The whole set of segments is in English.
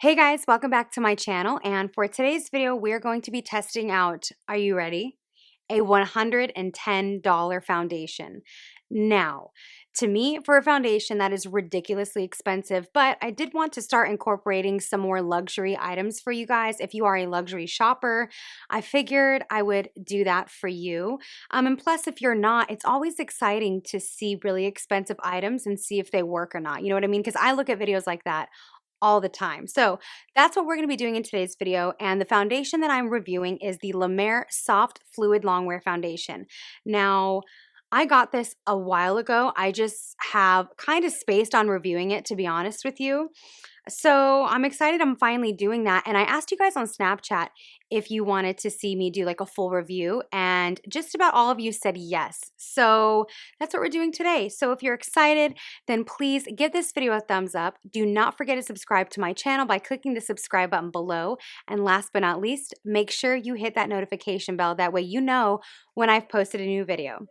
Hey guys, welcome back to my channel, and for today's video we're going to be testing out, are you ready? A $110 foundation. Now, to me, for a foundation that is ridiculously expensive, but I did want to start incorporating some more luxury items for you guys. If you are a luxury shopper, I figured I would do that for you. And plus, if you're not, it's always exciting to see really expensive items and see if they work or not. You know what I mean? Because I look at videos like that all the time. So that's what we're going to be doing in today's video. And the foundation that I'm reviewing is the La Mer Soft Fluid Longwear Foundation. Now, I got this a while ago. I just have kind of spaced on reviewing it, to be honest with you. So I'm excited I'm finally doing that. And I asked you guys on Snapchat if you wanted to see me do like a full review, and just about all of you said yes. So that's what we're doing today. So if you're excited, then please give this video a thumbs up. Do not forget to subscribe to my channel by clicking the subscribe button below. And last but not least, make sure you hit that notification bell. That way you know when I've posted a new video.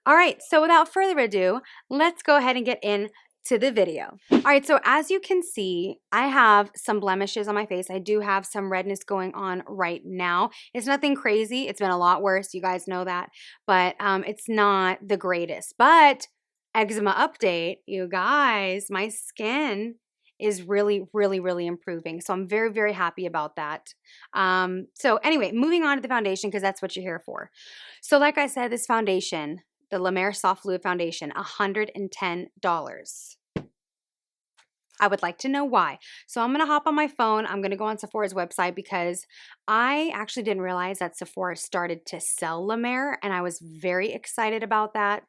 All right, so without further ado, let's go ahead and get into the video. All right, so as you can see, I have some blemishes on my face. I do have some redness going on right now. It's nothing crazy. It's been a lot worse. You guys know that, but it's not the greatest. But eczema update, you guys, my skin is really improving. So I'm very happy about that. So anyway, moving on to the foundation, because that's what you're here for. So like I said, this foundation, the La Mer Soft Fluid Foundation, $110. I would like to know why. So I'm going to hop on my phone. I'm going to go on Sephora's website because I actually didn't realize that Sephora started to sell La Mer, and I was very excited about that.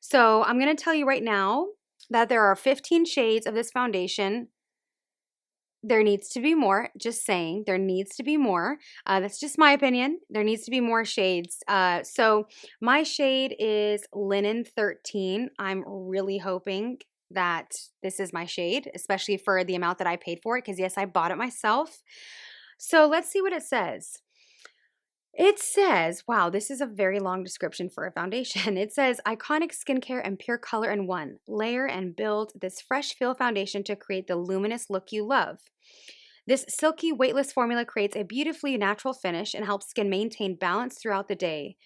So I'm going to tell you right now that there are 15 shades of this foundation. There needs to be more, just saying, there needs to be more. That's just my opinion. There needs to be more shades. So my shade is Linen 13. I'm really hoping that this is my shade, especially for the amount that I paid for it, because yes, I bought it myself. So let's see what it says. It says, wow, this is a very long description for a foundation. It says, iconic skincare and pure color in one. Layer and build this fresh feel foundation to create the luminous look you love. This silky, weightless formula creates a beautifully natural finish and helps skin maintain balance throughout the day.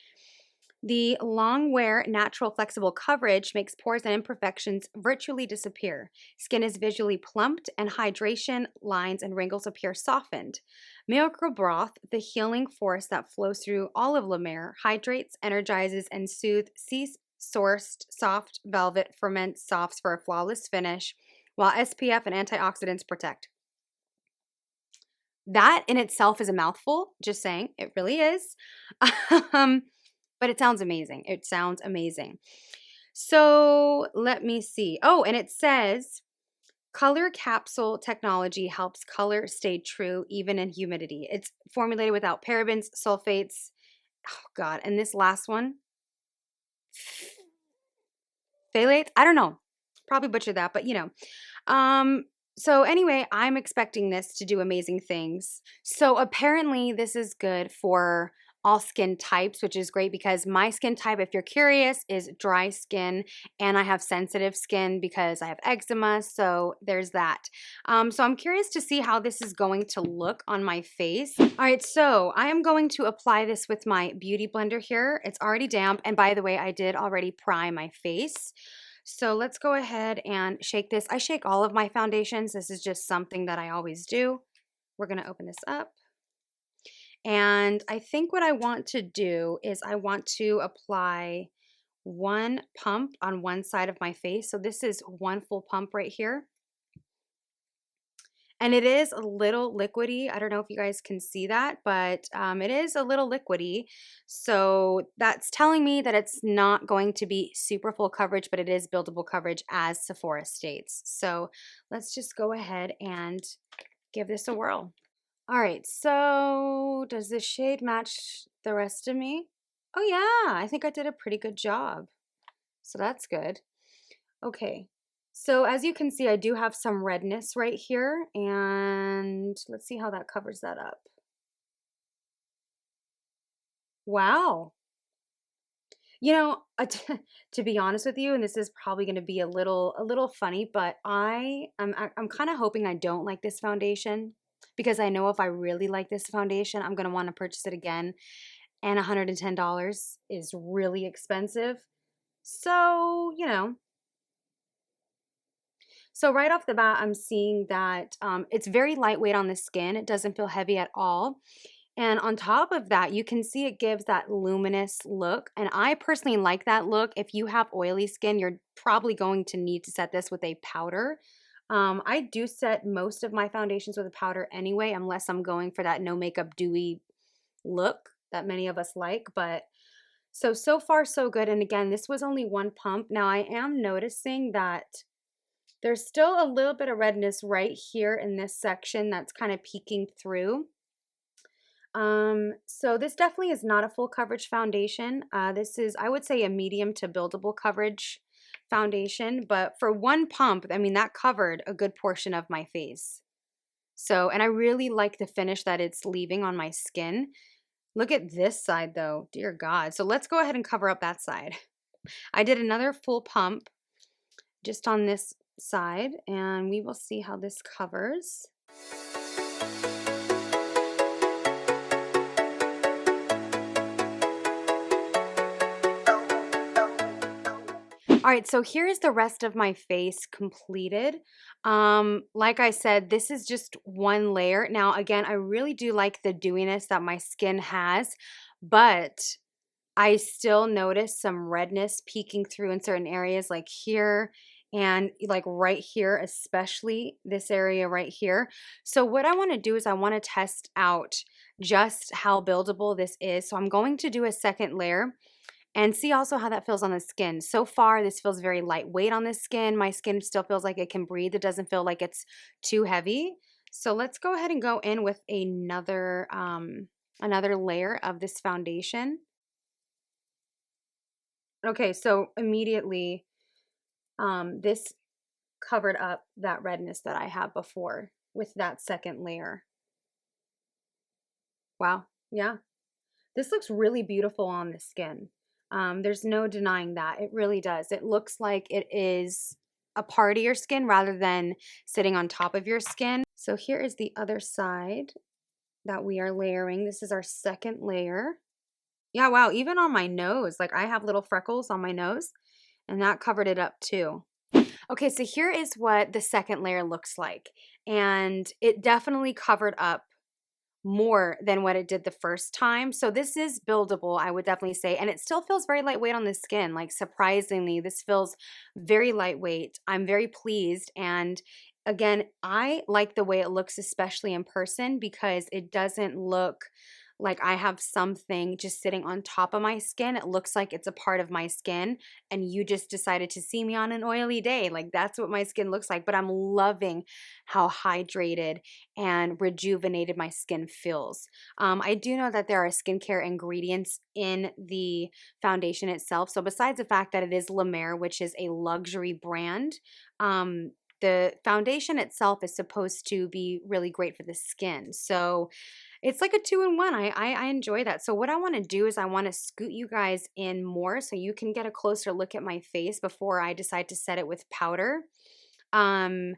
The long wear, natural, flexible coverage makes pores and imperfections virtually disappear. Skin is visually plumped, and hydration, lines, and wrinkles appear softened. Miracle Broth, the healing force that flows through all of La Mer, hydrates, energizes, and soothes sea-sourced soft velvet ferment softs for a flawless finish, while SPF and antioxidants protect. That in itself is a mouthful, just saying. It really is. But it sounds amazing. It sounds amazing. So let me see. Oh, and it says, color capsule technology helps color stay true even in humidity. It's formulated without parabens, sulfates. Oh, God. And this last one, phthalates? I don't know. Probably butchered that, but you know. So anyway, I'm expecting this to do amazing things. So apparently this is good for all skin types, which is great because my skin type, if you're curious, is dry skin, and I have sensitive skin because I have eczema, so there's that. So I'm curious to see how this is going to look on my face. All right, so I am going to apply this with my beauty blender here. It's already damp, and by the way, I did already prime my face. So let's go ahead and shake this. I shake all of my foundations. This is just something that I always do. We're going to open this up. And I think what I want to do is I want to apply one pump on one side of my face. So this is one full pump right here. And it is a little liquidy. I don't know if you guys can see that, but it is a little liquidy. So that's telling me that it's not going to be super full coverage, but it is buildable coverage as Sephora states. So let's just go ahead and give this a whirl. All right, so does this shade match the rest of me? Oh yeah, I think I did a pretty good job. So that's good. Okay. So as you can see, I do have some redness right here, and let's see how that covers that up. Wow. You know, to be honest with you, and this is probably going to be a little funny, but I'm kind of hoping I don't like this foundation because I know if I really like this foundation, I'm going to want to purchase it again, and $110 is really expensive. So, so right off the bat, I'm seeing that it's very lightweight on the skin. It doesn't feel heavy at all. And on top of that, you can see it gives that luminous look. And I personally like that look. If you have oily skin, you're probably going to need to set this with a powder. I do set most of my foundations with a powder anyway, unless I'm going for that no makeup dewy look that many of us like. But so far so good. And again, this was only one pump. Now I am noticing that there's still a little bit of redness right here in this section that's kind of peeking through. So this definitely is not a full coverage foundation. This is, I would say, a medium to buildable coverage foundation, but for one pump, I mean, that covered a good portion of my face. So, and I really like the finish that it's leaving on my skin. Look at this side though, dear God. So let's go ahead and cover up that side. I did another full pump just on this side, and we will see how this covers. All right, so here's the rest of my face completed. Like I said, this is just one layer. Now, again, I really do like the dewiness that my skin has, but I still notice some redness peeking through in certain areas like here and like right here, especially this area right here. So what I want to do is I want to test out just how buildable this is. So I'm going to do a second layer and see also how that feels on the skin. So far, this feels very lightweight on the skin. My skin still feels like it can breathe. It doesn't feel like it's too heavy. So let's go ahead and go in with another layer of this foundation. Okay, so immediately, this covered up that redness that I had before with that second layer. Wow, yeah. This looks really beautiful on the skin. There's no denying that. It really does. It looks like it is a part of your skin rather than sitting on top of your skin. So here is the other side that we are layering. This is our second layer. Yeah, wow, even on my nose, like I have little freckles on my nose, and that covered it up too. Okay, so here is what the second layer looks like. And it definitely covered up more than what it did the first time. So this is buildable, I would definitely say. And it still feels very lightweight on the skin. Like surprisingly, this feels very lightweight. I'm very pleased. And again, I like the way it looks, especially in person, because it doesn't look like I have something just sitting on top of my skin. It looks like it's a part of my skin and you just decided to see me on an oily day. Like that's what my skin looks like. But I'm loving how hydrated and rejuvenated my skin feels. I do know that there are skincare ingredients in the foundation itself. So besides the fact that it is La Mer, which is a luxury brand, the foundation itself is supposed to be really great for the skin. So it's like a two-in-one. I enjoy that. So what I want to do is I want to scoot you guys in more so you can get a closer look at my face before I decide to set it with powder. And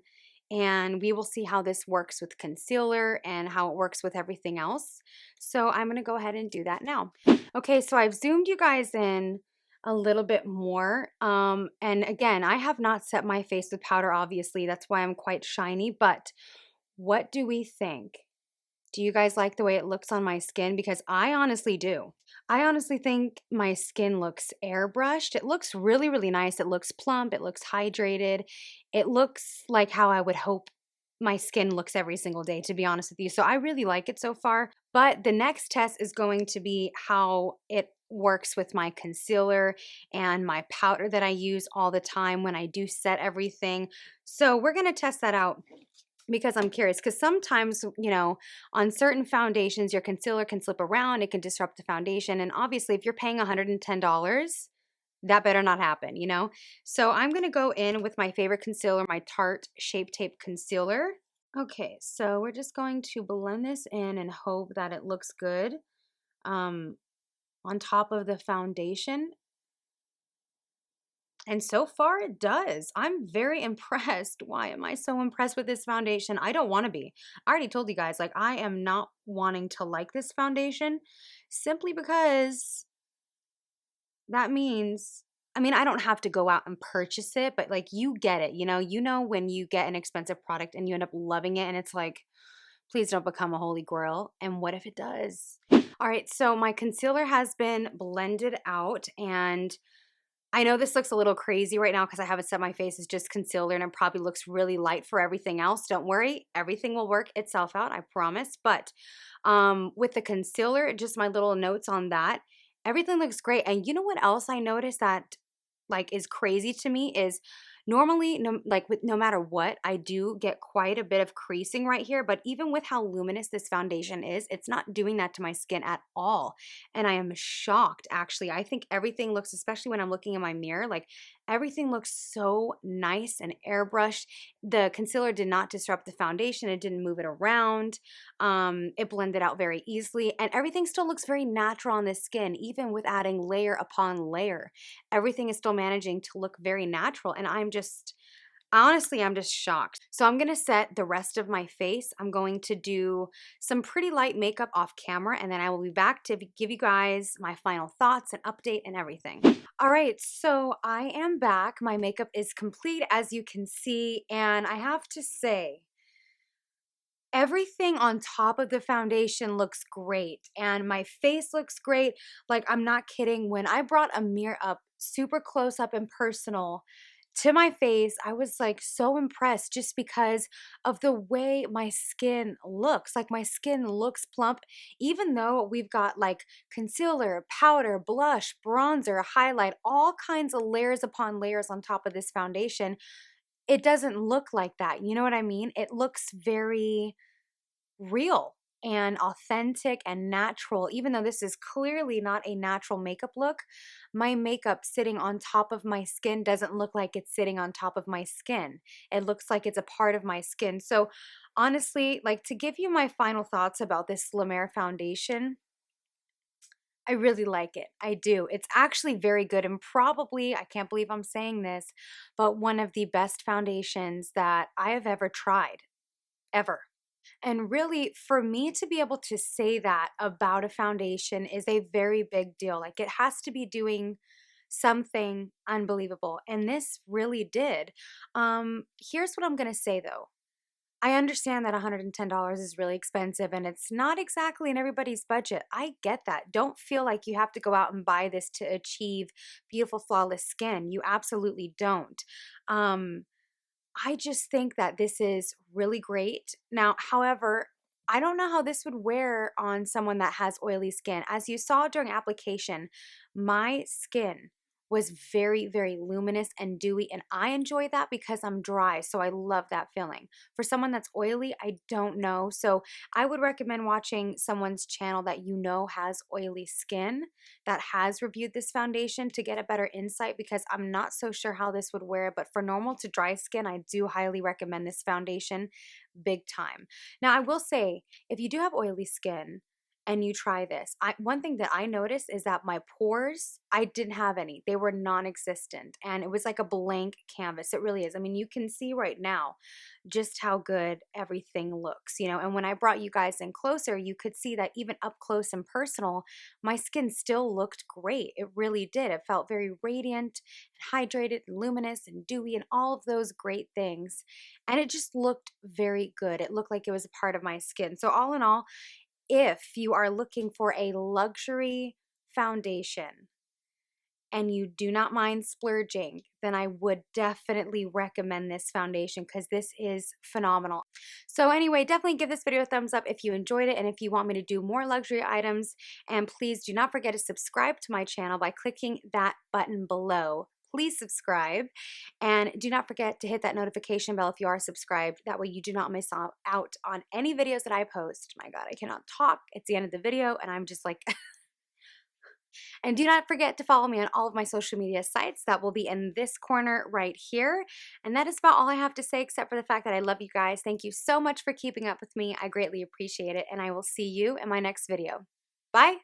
we will see how this works with concealer and how it works with everything else. So I'm going to go ahead and do that now. Okay, so I've zoomed you guys in a little bit more. And again, I have not set my face with powder, obviously. That's why I'm quite shiny. But what do we think? Do you guys like the way it looks on my skin? Because I honestly do. I honestly think my skin looks airbrushed. It looks really, really nice. It looks plump. It looks hydrated. It looks like how I would hope my skin looks every single day, to be honest with you. So I really like it so far. But the next test is going to be how it works with my concealer and my powder that I use all the time when I do set everything. So we're going to test that out because I'm curious, because sometimes, on certain foundations, your concealer can slip around, it can disrupt the foundation. And obviously, if you're paying $110, that better not happen, So I'm going to go in with my favorite concealer, my Tarte Shape Tape Concealer. Okay, so we're just going to blend this in and hope that it looks good on top of the foundation. And so far it does. I'm very impressed. Why am I so impressed with this foundation? I don't want to be. I already told you guys, like, I am not wanting to like this foundation simply because that means, I mean, I don't have to go out and purchase it, but like you get it, you know when you get an expensive product and you end up loving it and it's like, please don't become a holy grail. And what if it does? All right, so my concealer has been blended out, and I know this looks a little crazy right now because I haven't set my face as just concealer and it probably looks really light for everything else. Don't worry, everything will work itself out, I promise. But with the concealer, just my little notes on that, everything looks great. And you know what else I noticed that like is crazy to me is normally no matter what, I do get quite a bit of creasing right here, but even with how luminous this foundation is, it's not doing that to my skin at all. And I am shocked actually. I think everything looks, especially when I'm looking in my mirror, like everything looks so nice and airbrushed. The concealer did not disrupt the foundation. It didn't move it around. It blended out very easily, and everything still looks very natural on the skin, even with adding layer upon layer. Everything is still managing to look very natural, and I'm just shocked. So I'm going to set the rest of my face. I'm going to do some pretty light makeup off camera, and then I will be back to give you guys my final thoughts and update and everything. All right, so I am back. My makeup is complete, as you can see, and I have to say, everything on top of the foundation looks great and my face looks great. Like, I'm not kidding. When I brought a mirror up super close up and personal to my face, I was like so impressed just because of the way my skin looks. Like, my skin looks plump, even though we've got like concealer, powder, blush, bronzer, highlight, all kinds of layers upon layers on top of this foundation. It doesn't look like that. You know what I mean? It looks very real and authentic and natural. Even though this is clearly not a natural makeup look, my makeup sitting on top of my skin doesn't look like it's sitting on top of my skin. It looks like it's a part of my skin. So honestly, like, to give you my final thoughts about this La Mer foundation, I really like it. I do. It's actually very good, and probably, I can't believe I'm saying this, but one of the best foundations that I have ever tried, ever. And really, for me to be able to say that about a foundation is a very big deal. Like, it has to be doing something unbelievable. And this really did. Here's what I'm going to say though. I understand that $110 is really expensive and it's not exactly in everybody's budget. I get that. Don't feel like you have to go out and buy this to achieve beautiful, flawless skin. You absolutely don't. Um, I just think that this is really great. Now, however, I don't know how this would wear on someone that has oily skin. As you saw during application, my skin was very, very luminous and dewy, and I enjoy that because I'm dry, so I love that feeling. For someone that's oily, I don't know. So I would recommend watching someone's channel that you know has oily skin, that has reviewed this foundation, to get a better insight, because I'm not so sure how this would wear. But for normal to dry skin, I do highly recommend this foundation big time. Now, I will say, if you do have oily skin and you try this, one thing that I noticed is that my pores, I didn't have any. They were non-existent, and it was like a blank canvas. It really is. I mean, you can see right now just how good everything looks, and when I brought you guys in closer, you could see that even up close and personal, my skin still looked great. It really did. It felt very radiant and hydrated and luminous and dewy and all of those great things. And it just looked very good. It looked like it was a part of my skin. So all in all, if you are looking for a luxury foundation and you do not mind splurging, then I would definitely recommend this foundation because this is phenomenal. So anyway, definitely give this video a thumbs up if you enjoyed it and if you want me to do more luxury items. And please do not forget to subscribe to my channel by clicking that button below. Please subscribe, and do not forget to hit that notification bell if you are subscribed. That way you do not miss out on any videos that I post. My God, I cannot talk. It's the end of the video and I'm just like and do not forget to follow me on all of my social media sites. That will be in this corner right here. And that is about all I have to say, except for the fact that I love you guys. Thank you so much for keeping up with me. I greatly appreciate it, and I will see you in my next video. Bye.